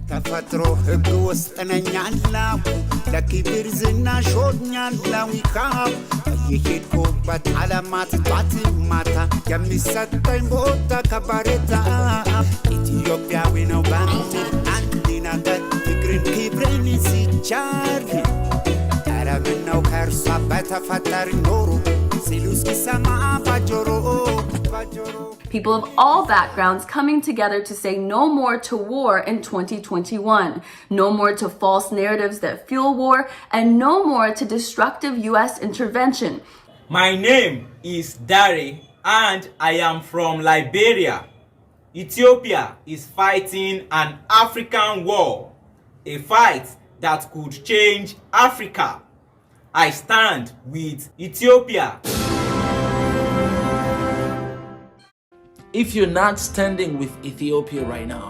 ተፈጥሮ ህግ ወስጠነኛላው ለክብር ዝና ሾኛላው ይካው የሄድኩበት ዓለማት ጧት ማታ የሚሰጠኝ ቦታ ከበሬታ ኢትዮጵያዊ ነው በሚል አንድ ነገር ፍቅርን ክብርን ሲቻል ኧረ ምነው ከእርሷ በተፈጠር ኖሮ ሲሉ እስኪሰማ ባጆሮ People of all backgrounds coming together to say no more to war in 2021, no more to false narratives that fuel war, and no more to destructive US intervention. My name is Dare and I am from Liberia. Ethiopia is fighting an African war, a fight that could change Africa. I stand with Ethiopia. If you're not standing with Ethiopia right now,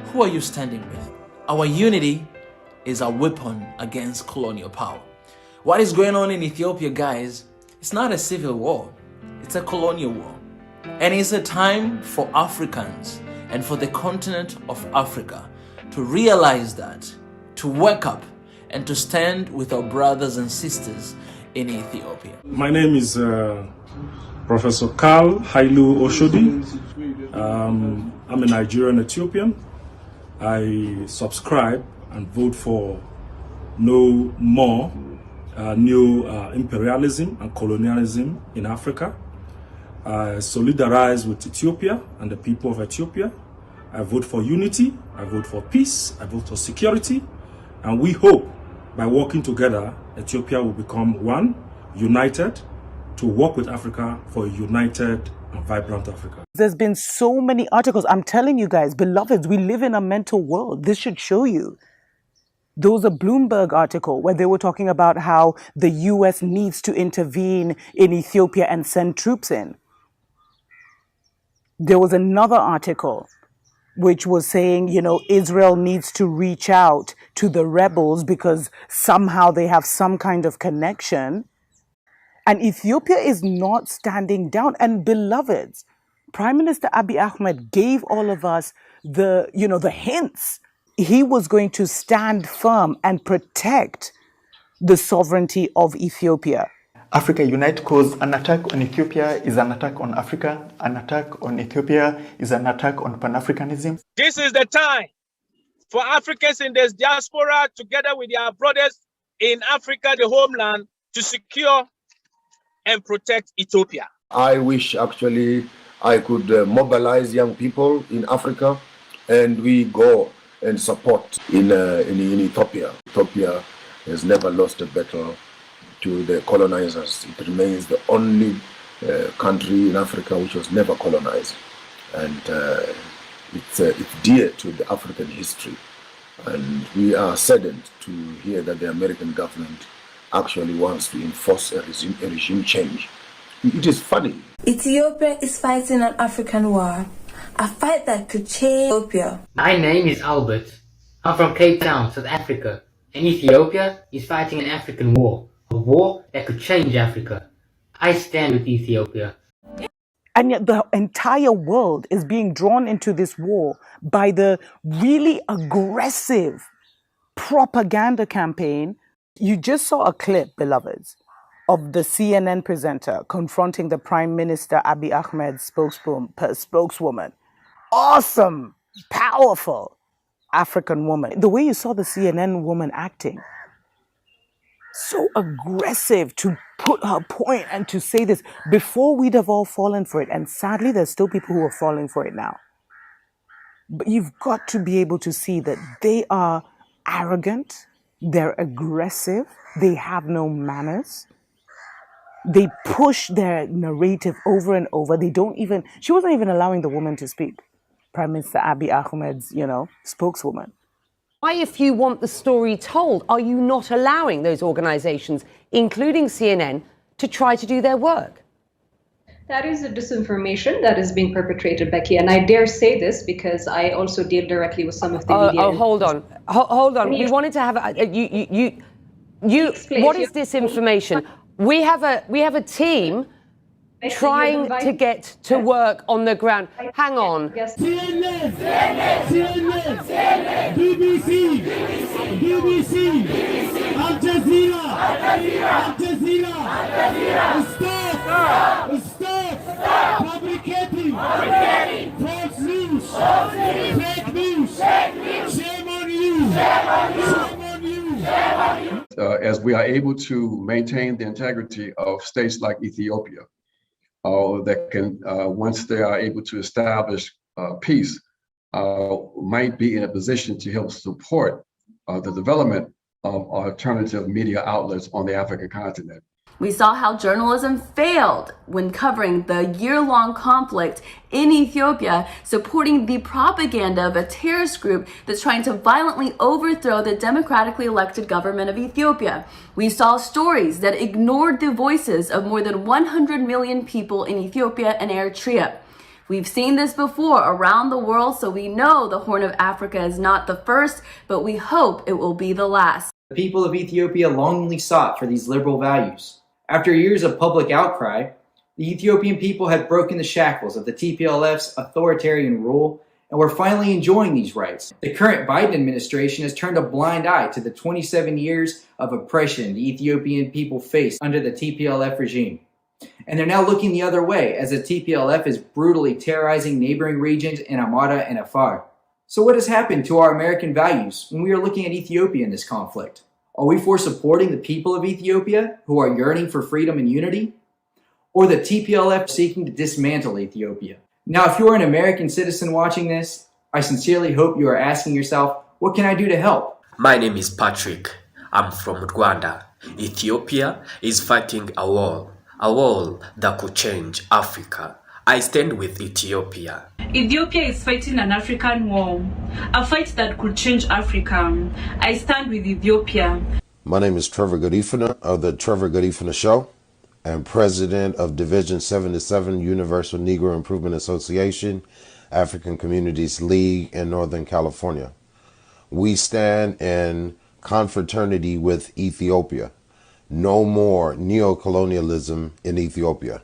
who are you standing with? Our unity is a weapon against colonial power. What is going on in Ethiopia, guys, it's not a civil war, it's a colonial war. And it's a time for Africans and for the continent of Africa to realize that, to wake up and to stand with our brothers and sisters in Ethiopia. My name is Professor Karl Hailu Oshodi. I'm a Nigerian Ethiopian. I subscribe and vote for no more new imperialism and colonialism in Africa. I solidarize with Ethiopia and the people of Ethiopia. I vote for unity, I vote for peace, I vote for security, and we hope by working together, Ethiopia will become one, united, to work with Africa for a united and vibrant Africa. There's been so many articles. I'm telling you guys, beloveds, we live in a mental world. This should show you. There was a Bloomberg article where they were talking about how the US needs to intervene in Ethiopia and send troops in. There was another article which was saying, you know, Israel needs to reach out to the rebels because somehow they have some kind of connection. And Ethiopia is not standing down. And beloveds, Prime Minister Abiy Ahmed gave all of us the hints. He was going to stand firm and protect the sovereignty of Ethiopia. Africa Unite, cause an attack on Ethiopia is an attack on Africa. An attack on Ethiopia is an attack on Pan-Africanism. This is the time for Africans in this diaspora, together with their brothers in Africa, the homeland, to secure and protect Ethiopia. I wish actually I could mobilize young people in Africa and we go and support in Ethiopia. Ethiopia has never lost a battle to the colonizers. It remains the only country in Africa which was never colonized. And it's dear to the African history. And we are saddened to hear that the American government actually wants to enforce a regime change. It is funny. Ethiopia is fighting an African war, a fight that could change Ethiopia. My name is Albert. I'm from Cape Town, South Africa, and Ethiopia is fighting an African war, a war that could change Africa. I stand with Ethiopia. And yet the entire world is being drawn into this war by the really aggressive propaganda campaign. You just saw a clip, beloveds, of the CNN presenter confronting the Prime Minister Abiy Ahmed's spokeswoman. Awesome, powerful African woman. The way you saw the CNN woman acting, so aggressive to put her point and to say this before we'd have all fallen for it. And sadly, there's still people who are falling for it now. But you've got to be able to see that they are arrogant, they're aggressive, they have no manners. They push their narrative over and over. She wasn't even allowing the woman to speak. Prime Minister Abiy Ahmed's, spokeswoman. Why, if you want the story told, are you not allowing those organizations, including CNN, to try to do their work? That is a disinformation that is being perpetrated, Becky, and I dare say this because I also deal directly with some of the media. Hold on. We wanted to have what is disinformation? We have a team trying to get to work on the ground. Hang on. CNN, BBC, Al Jazeera, stop fabricating false news, fake news, shame on you. As we are able to maintain the integrity of states like Ethiopia, that can, once they are able to establish peace, might be in a position to help support the development of alternative media outlets on the African continent. We saw how journalism failed when covering the year-long conflict in Ethiopia, supporting the propaganda of a terrorist group that's trying to violently overthrow the democratically elected government of Ethiopia. We saw stories that ignored the voices of more than 100 million people in Ethiopia and Eritrea. We've seen this before around the world, so we know the Horn of Africa is not the first, but we hope it will be the last. The people of Ethiopia longingly sought for these liberal values. After years of public outcry, the Ethiopian people had broken the shackles of the TPLF's authoritarian rule and were finally enjoying these rights. The current Biden administration has turned a blind eye to the 27 years of oppression the Ethiopian people faced under the TPLF regime. And they're now looking the other way as the TPLF is brutally terrorizing neighboring regions in Amhara and Afar. So what has happened to our American values when we are looking at Ethiopia in this conflict? Are we for supporting the people of Ethiopia who are yearning for freedom and unity? Or the TPLF seeking to dismantle Ethiopia? Now, if you're an American citizen watching this, I sincerely hope you are asking yourself, what can I do to help? My name is Patrick. I'm from Rwanda. Ethiopia is fighting a war that could change Africa. I stand with Ethiopia. Ethiopia is fighting an African war, a fight that could change Africa. I stand with Ethiopia. My name is Trevor Godifuna of the Trevor Godifuna Show. I'm president of Division 77 Universal Negro Improvement Association, African Communities League in Northern California. We stand in confraternity with Ethiopia. No more neocolonialism in Ethiopia.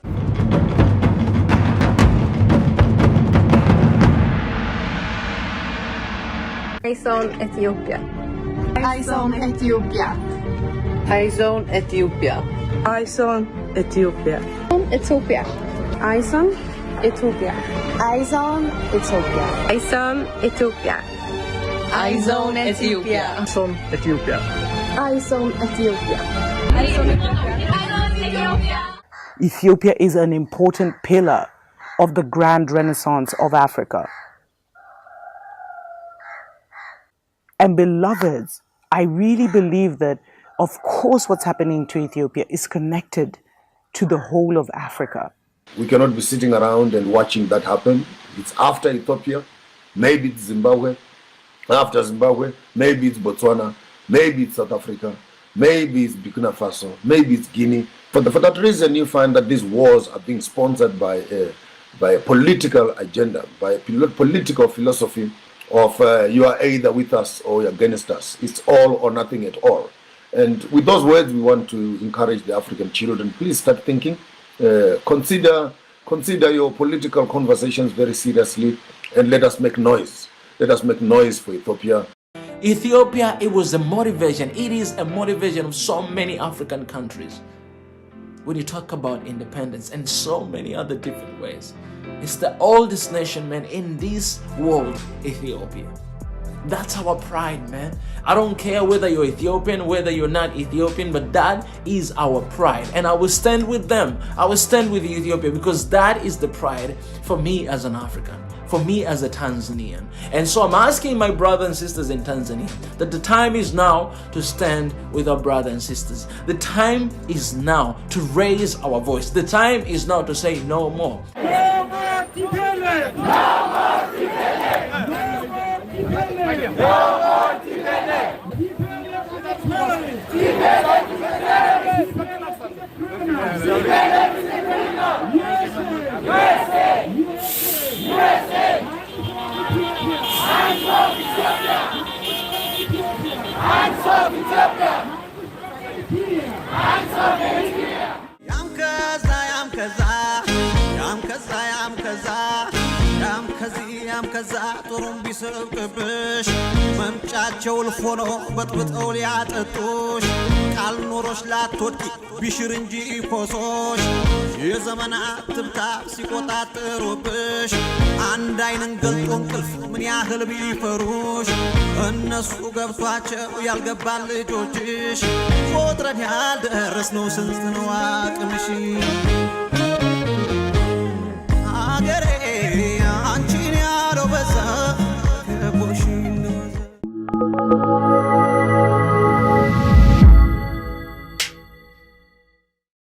Eyes on Ethiopia. Eyes on Ethiopia. Eyes on Ethiopia. Eyes on Ethiopia. Ethiopia. Eyes on Ethiopia. Eyes on Ethiopia. Eyes on Ethiopia. Eyes on Ethiopia. Eyes on Ethiopia. Eyes on Ethiopia. Eyes on Ethiopia. Ethiopia is an important pillar of the grand renaissance of Africa. And beloveds, I really believe that, of course, what's happening to Ethiopia is connected to the whole of Africa. We cannot be sitting around and watching that happen. It's after Ethiopia, maybe it's Zimbabwe. After Zimbabwe, maybe it's Botswana, maybe it's South Africa, maybe it's Burkina Faso, maybe it's Guinea. For that reason, you find that these wars are being sponsored by a political agenda, by a political philosophy of you are either with us or you're against us. It's all or nothing at all. And with those words, we want to encourage the African children. Please start thinking. Consider your political conversations very seriously, and let us make noise. Let us make noise for Ethiopia. Ethiopia, it was a motivation. It is a motivation of so many African countries. When you talk about independence and so many other different ways, it's the oldest nation, man, in this world, Ethiopia. That's our pride, man. I don't care whether you're Ethiopian, whether you're not Ethiopian, but that is our pride. And I will stand with them. I will stand with Ethiopia because that is the pride for me as an African, for me as a Tanzanian. And so I'm asking my brothers and sisters in Tanzania that the time is now to stand with our brothers and sisters. The time is now to raise our voice. The time is now to say no more. Yam kaza ያም ከዛ ጦሩን ቢሰብቅብሽ መምጫቸው ልፎ ነው በጥብጠው ሊያጠጡሽ ቃል ኖሮሽ ላትወድቂ ቢሽር እንጂ ኮሶሽ የዘመናት ትብታብ ሲቆጣጠሩብሽ አንድ አይንን ገልጦ እንቅልፍ ምን ያህል ቢፈሩሽ እነሱ ገብቷቸው ያልገባል ልጆችሽ ቆጥረን ያልደረስነው ስንት ነው አቅምሽ